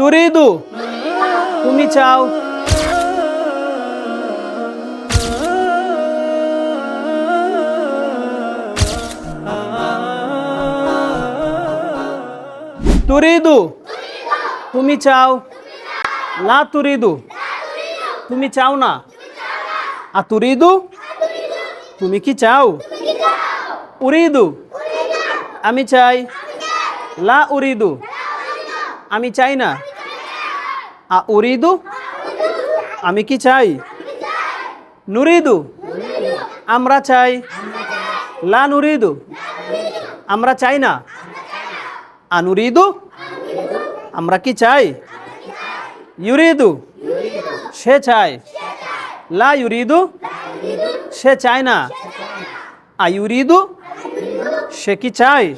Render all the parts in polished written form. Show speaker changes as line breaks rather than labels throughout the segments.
তুরিদু তুমি চাও, তুরিদু তুমি চাও, লা তুরিদু তুমি চাও না, আতুরিদু তুমি কি চাও, উরিদু আমি চাই, লা উরিদু আমি চাই না, আ উরিদু আমি কি চাই, নুরিদু আমরা চাই, লা নুরিদু আমরা চাই না, আনুরিদু আমরা কি চাই, ইউরিদু সে চায়, লা ইউরিদু সে চায় না, আয়ুরিদু সে কি চায়।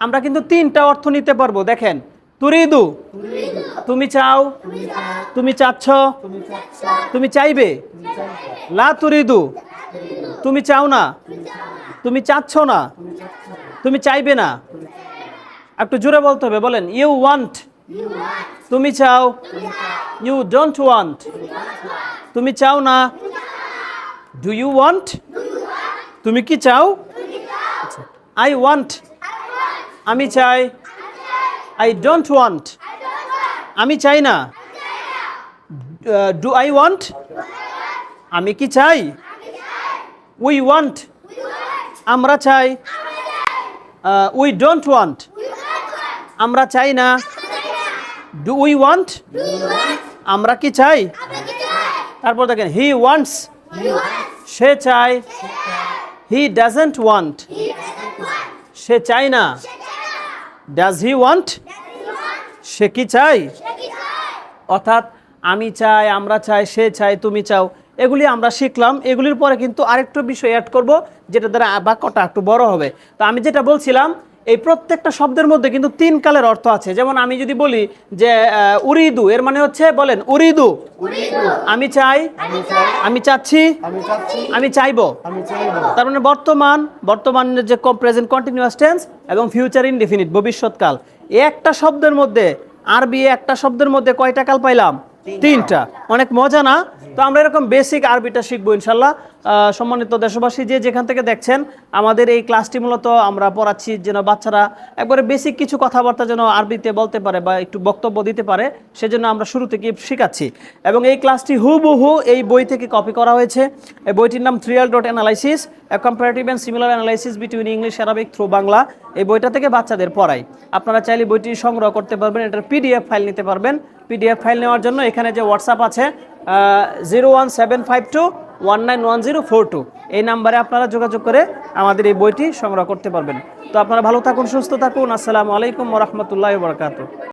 আমরা কিন্তু তিনটা অর্থ নিতে পারবো। দেখেন, তুরিদু তুমি চাও, তুমি চাচ্ছ, তুমি চাইবে, লা তুরিদু তুমি চাও না, তুমি চাচ্ছ না, তুমি চাইবে না। একটু জোরে বলতে হবে, বলেন ইউ ওয়ান্ট তুমি চাও, ইউ ডোন্ট ওয়ান্ট তুমি চাও না, ডু ইউ ওয়ান্ট তুমি কি চাও, আই ওয়ান্ট আমি চাই, আই ডোন্ট ওয়ান্ট আমি চাই না, ডু আই ওয়ান্ট আমি কি চাই, উই ওয়ান্ট আমরা চাই, উই ডোন্ট ওয়ান্ট আমরা চাই না, ডু উই ওয়ান্ট আমরা কি চাই। তারপর দেখেন, হি ওয়ান্টস সে চায়, হি ডাজন্ট ওয়ান্ট সে চায় না, ডাজ হি ওয়ান্ট সে কি চাই। অর্থাৎ আমি চাই, আমরা চাই, সে চাই, তুমি চাও, এগুলি আমরা শিখলাম। এগুলির পরে কিন্তু আরেকটু বিষয় অ্যাড করব, যেটা দ্বারা বাক্যটা একটু বড় হবে। তো আমি যেটা বলছিলাম, এই প্রত্যেকটা শব্দের মধ্যে কিন্তু তিন কালের অর্থ আছে। যেমন আমি যদি বলি যে উরিদু, এর মানে হচ্ছে, বলেন উরিদু আমি চাই, আমি চাচ্ছি, আমি চাইবো। তার মানে বর্তমানের যে প্রেজেন্ট কন্টিনিউয়াস টেন্স এবং ফিউচার ইনডেফিনিট ভবিষ্যৎকাল। একটা শব্দের মধ্যে, আরবি একটা শব্দের মধ্যে কয়টা কাল পাইলাম? তিনটা। অনেক মজা না? তো আমরা এরকম বেসিক আরবিটা শিখবো ইনশাল্লাহ। সম্মানিত দেশবাসী, যে যেখান থেকে দেখছেন, আমাদের এই ক্লাসটি মূলত আমরা পড়াচ্ছি যেন বাচ্চারা একবারে বেসিক কিছু কথাবার্তা যেন আরবিতে বলতে পারে বা একটু বক্তব্য দিতে পারে, সেজন্য আমরা শুরু থেকে শেখাচ্ছি। এবং এই ক্লাসটি হুবহু এই বই থেকে কপি করা হয়েছে। এই বইটির নাম trial dot analysis, a comparative and similar analysis between English Arabic through Bangla. এই বইটা থেকে বাচ্চাদের পড়াই। আপনারা চাইলে বইটি সংগ্রহ করতে পারবেন, এটার পিডিএফ ফাইল নিতে পারবেন। পিডিএফ ফাইল নেওয়ার জন্য এখানে যে হোয়াটসঅ্যাপ আছে 01752191042, এই নাম্বারে আপনারা যোগাযোগ করে আমাদের এই বইটি সংগ্রহ করতে পারবেন। তো আপনারা ভালো থাকুন, সুস্থ থাকুন। আসসালামু আলাইকুম ওয়া রাহমাতুল্লাহি ওয়া বারাকাতুহু।